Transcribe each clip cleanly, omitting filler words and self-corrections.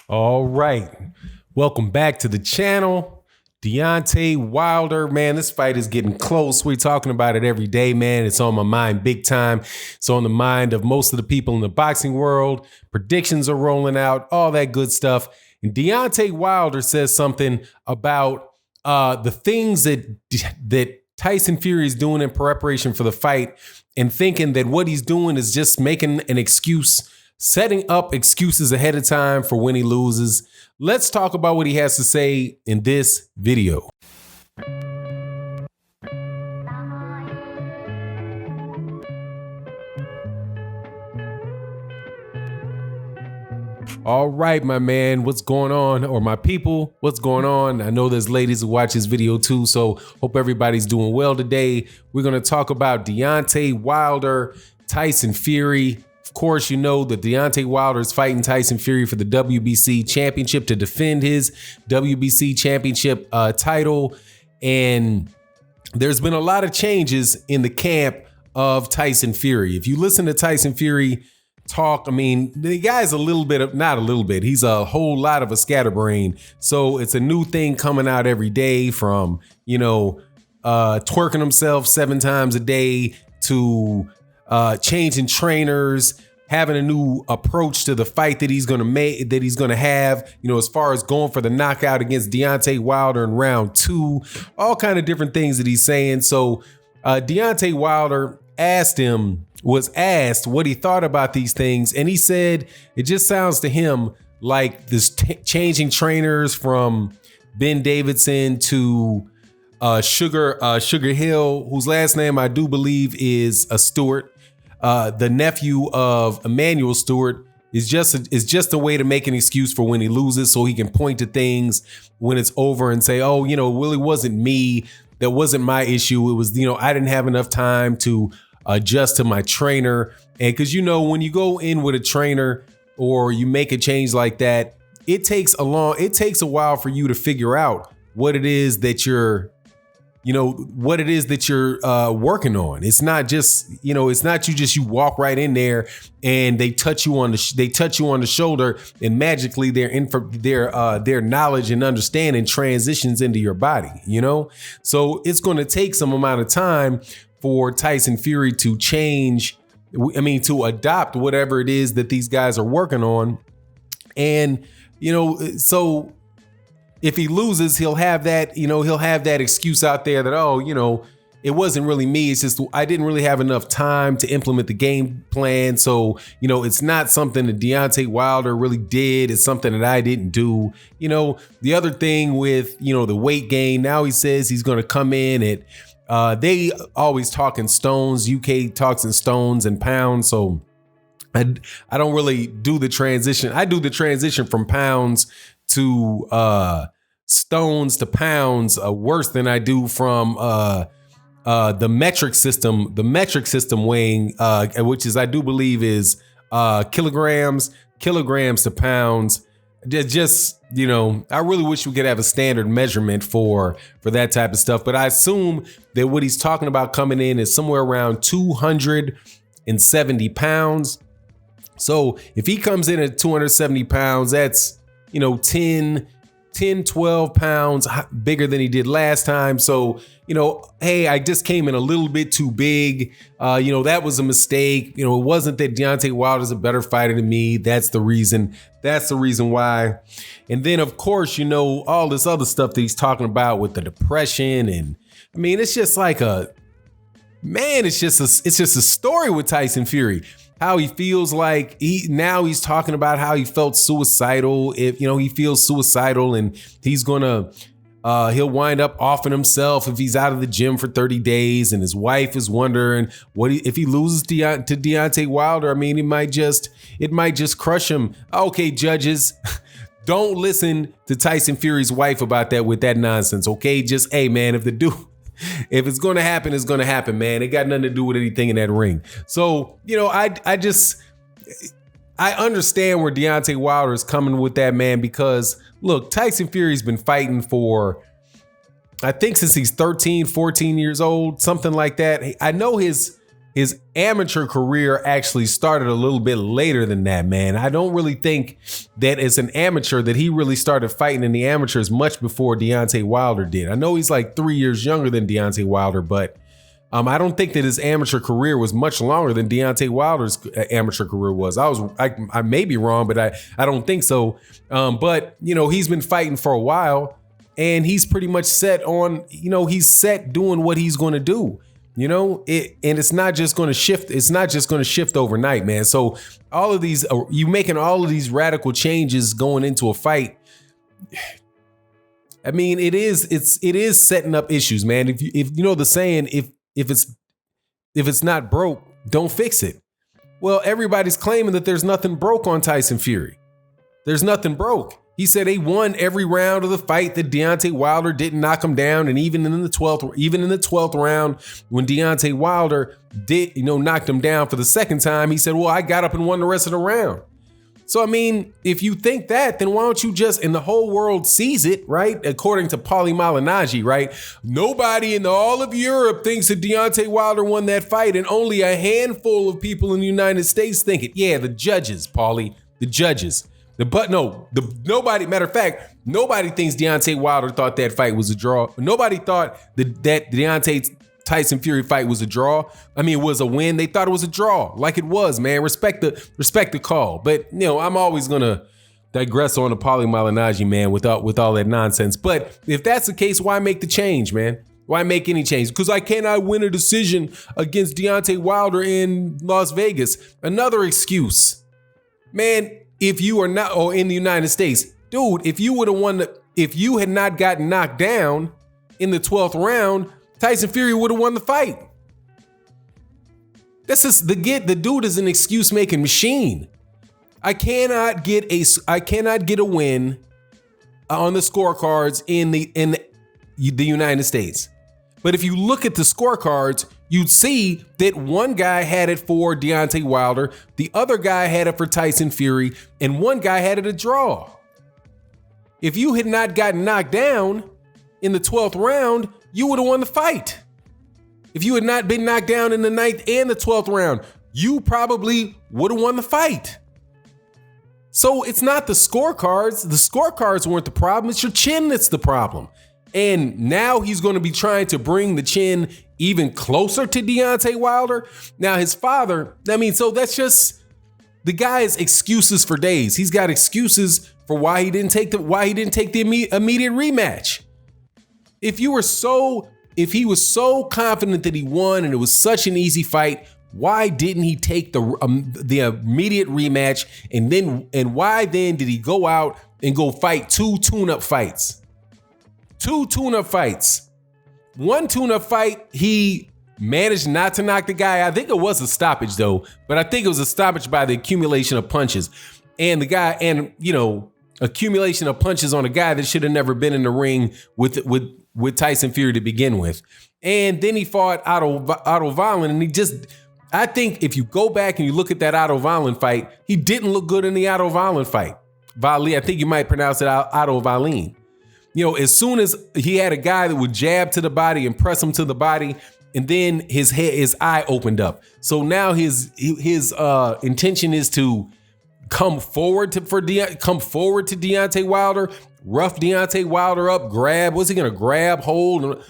All right. Welcome back to the channel. Deontay Wilder, man, this fight is getting close. We're talking about it every day, man. It's on my mind big time. It's on the mind of most of the people in the boxing world. Predictions are rolling out, all that good stuff. And Deontay Wilder says something about the things that Tyson Fury is doing in preparation for the fight and thinking that what he's doing is just making an excuse, setting up excuses ahead of time for when he loses. Let's talk about what he has to say in this video. All right, my man, what's going on? Or my people, what's going on? I know there's ladies who watch this video too, so hope everybody's doing well today. We're going to talk about Deontay Wilder, Tyson Fury. Of course, you know that Deontay Wilder is fighting Tyson Fury for the WBC championship to defend his WBC championship title. And there's been a lot of changes in the camp of Tyson Fury. If you listen to Tyson Fury talk, I mean, the guy's a little bit of, not a little bit, he's a whole lot of a scatterbrain. So it's a new thing coming out every day, from, twerking himself 7 times a day to changing trainers, having a new approach to the fight that he's going to have, as far as going for the knockout against Deontay Wilder in round 2, all kind of different things that he's saying. So Deontay Wilder was asked what he thought about these things, and he said it just sounds to him like this changing trainers from Ben Davidson to Sugar Hill, whose last name I do believe is Stewart, the nephew of Emmanuel Stewart, is just a way to make an excuse for when he loses, so he can point to things when it's over and say, oh, well, it wasn't me. That wasn't my issue. It was, I didn't have enough time to adjust to my trainer. And because, when you go in with a trainer or you make a change like that, it takes a while for you to figure out what it is that you're working on. It's not just, it's not you walk right in there and they touch you on the shoulder and magically their knowledge and understanding transitions into your body, So it's going to take some amount of time for Tyson Fury to to adopt whatever it is that these guys are working on. And, so if he loses, he'll have that excuse out there that, it wasn't really me. It's just I didn't really have enough time to implement the game plan. So, it's not something that Deontay Wilder really did. It's something that I didn't do. The other thing with, the weight gain, now he says he's going to come in at, they always talk in stones. UK talks in stones and pounds. So I don't really do the transition. I do the transition from pounds to stones to pounds worse than I do from the metric system weighing, which is, I do believe, is kilograms to pounds. Just, I really wish we could have a standard measurement for that type of stuff. But I assume that what he's talking about coming in is somewhere around 270 pounds. So if he comes in at 270 pounds, that's, 12 pounds bigger than he did last time. So, hey, I just came in a little bit too big. That was a mistake. It wasn't that Deontay Wilder's a better fighter than me. That's the reason why. And then, of course, all this other stuff that he's talking about with the depression. And I mean, it's just like it's just a story with Tyson Fury. How he feels like he's talking about how he felt suicidal. If he feels suicidal, and he's gonna he'll wind up offing himself if he's out of the gym for 30 days. And his wife is wondering if he loses to Deontay Wilder. I mean, it might just crush him. Okay, judges, don't listen to Tyson Fury's wife about that with that nonsense. Okay, just, hey man, if it's going to happen, it's going to happen, man. It got nothing to do with anything in that ring. So, I understand where Deontay Wilder is coming with that, man, because look, Tyson Fury's been fighting for, I think, since he's 13, 14 years old, something like that. I know his his amateur career actually started a little bit later than that, man. I don't really think that as an amateur that he really started fighting in the amateurs much before Deontay Wilder did. I know he's like 3 years younger than Deontay Wilder, but I don't think that his amateur career was much longer than Deontay Wilder's amateur career was. I may be wrong, but I don't think so. But, you know, he's been fighting for a while and he's pretty much set on, you know, he's set doing what he's going to do. You know, and it's not just going to shift. It's not just going to shift overnight, man. So all of these, you making all of these radical changes going into a fight. I mean, it is setting up issues, man. If you know the saying, if it's not broke, don't fix it. Well, everybody's claiming that there's nothing broke on Tyson Fury. There's nothing broke. He said they won every round of the fight, that Deontay Wilder didn't knock him down. And even in the 12th round, when Deontay Wilder knocked him down for the second time, he said, well, I got up and won the rest of the round. So, I mean, if you think that, then why don't you just, and the whole world sees it, right? According to Paulie Malignaggi, right? Nobody in all of Europe thinks that Deontay Wilder won that fight, and only a handful of people in the United States think it. Yeah, the judges, Paulie, the judges. Nobody, matter of fact, nobody thinks Deontay Wilder thought that fight was a draw. Nobody thought that Deontay Tyson Fury fight was a draw. I mean, it was a win. They thought it was a draw, like it was, man. Respect the call. But, you know, I'm always gonna digress on the Paulie Malignaggi, man, with all that nonsense. But if that's the case, why make the change, man? Why make any change? Because I cannot win a decision against Deontay Wilder in Las Vegas. Another excuse, man. If you are not, or in the United States, dude, if you would have won, if you had not gotten knocked down in the 12th round, Tyson Fury would have won the fight. That's just the dude is an excuse making machine. I cannot get a win on the scorecards in the United States. But if you look at the scorecards, you'd see that one guy had it for Deontay Wilder, the other guy had it for Tyson Fury, and one guy had it a draw. If you had not gotten knocked down in the 12th round, you would have won the fight. If you had not been knocked down in the 9th and the 12th round, you probably would have won the fight. So it's not the scorecards. The scorecards weren't the problem. It's your chin that's the problem. And now he's going to be trying to bring the chin even closer to Deontay Wilder. Now his father, I mean, so that's just, the guy has excuses for days. He's got excuses for why he didn't take the immediate rematch. If he was so confident that he won and it was such an easy fight, why didn't he take the immediate rematch? And why then did he go out and go fight two tune-up fights? Two tune-up fights. One tune-up fight, he managed not to knock the guy. I think it was a stoppage though, but I think it was a stoppage by the accumulation of punches. And the guy, and you know, accumulation of punches on a guy that should have never been in the ring with Tyson Fury to begin with. And then he fought Otto Wallin, and I think if you go back and you look at that Otto Wallin fight, he didn't look good in the Otto Wallin fight. I think you might pronounce it Otto Wallin. You know, as soon as he had a guy that would jab to the body and press him to the body, and then his eye opened up. So now his intention is to come forward to Deontay Wilder, rough Deontay Wilder up, grab. What's he gonna grab, hold?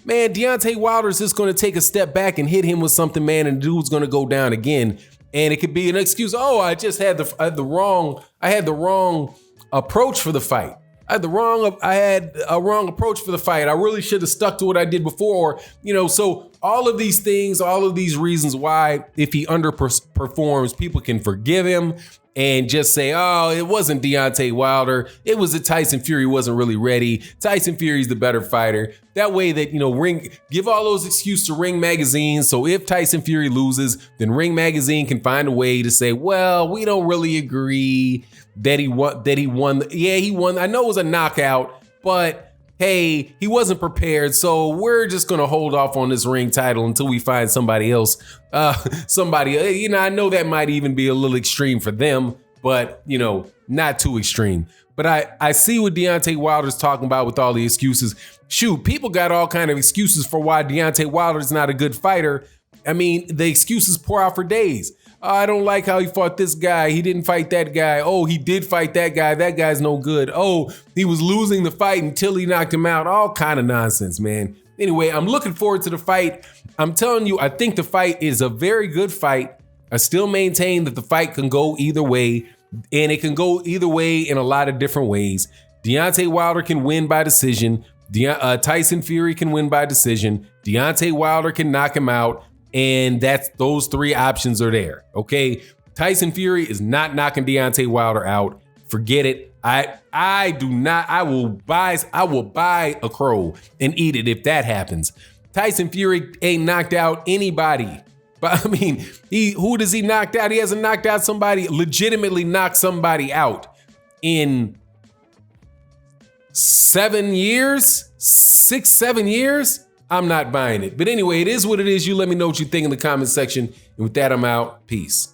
Man, Deontay Wilder is just gonna take a step back and hit him with something, man, and the dude's gonna go down again. And it could be an excuse. Oh, I just had the wrong approach for the fight. I had a wrong approach for the fight. I really should have stuck to what I did before. You know, so all of these things, all of these reasons why, if he underperforms, people can forgive him and just say, oh, it wasn't Deontay Wilder. It was that Tyson Fury wasn't really ready. Tyson Fury's the better fighter. That way that, you know, give all those excuses to Ring Magazine. So if Tyson Fury loses, then Ring Magazine can find a way to say, well, we don't really agree that he won. Yeah, he won. I know it was a knockout, but hey, he wasn't prepared. So we're just going to hold off on this ring title until we find somebody else. You know, I know that might even be a little extreme for them, but you know, not too extreme. But I see what Deontay Wilder's talking about with all the excuses. Shoot, people got all kind of excuses for why Deontay Wilder's not a good fighter. I mean, the excuses pour out for days. Oh, I don't like how he fought this guy. He didn't fight that guy. Oh, he did fight that guy. That guy's no good. Oh, he was losing the fight until he knocked him out. All kind of nonsense, man. Anyway, I'm looking forward to the fight. I'm telling you, I think the fight is a very good fight. I still maintain that the fight can go either way, and it can go either way in a lot of different ways. Deontay Wilder can win by decision. Tyson Fury can win by decision. Deontay Wilder can knock him out. And those three options are there. Okay. Tyson Fury is not knocking Deontay Wilder out. Forget it. I will buy a crow and eat it if that happens. Tyson Fury ain't knocked out anybody. But I mean, who does he knock out? He hasn't knocked out somebody, legitimately knocked somebody out in 7 years, 6, 7 years. I'm not buying it. But anyway, it is what it is. You let me know what you think in the comment section. And with that, I'm out. Peace.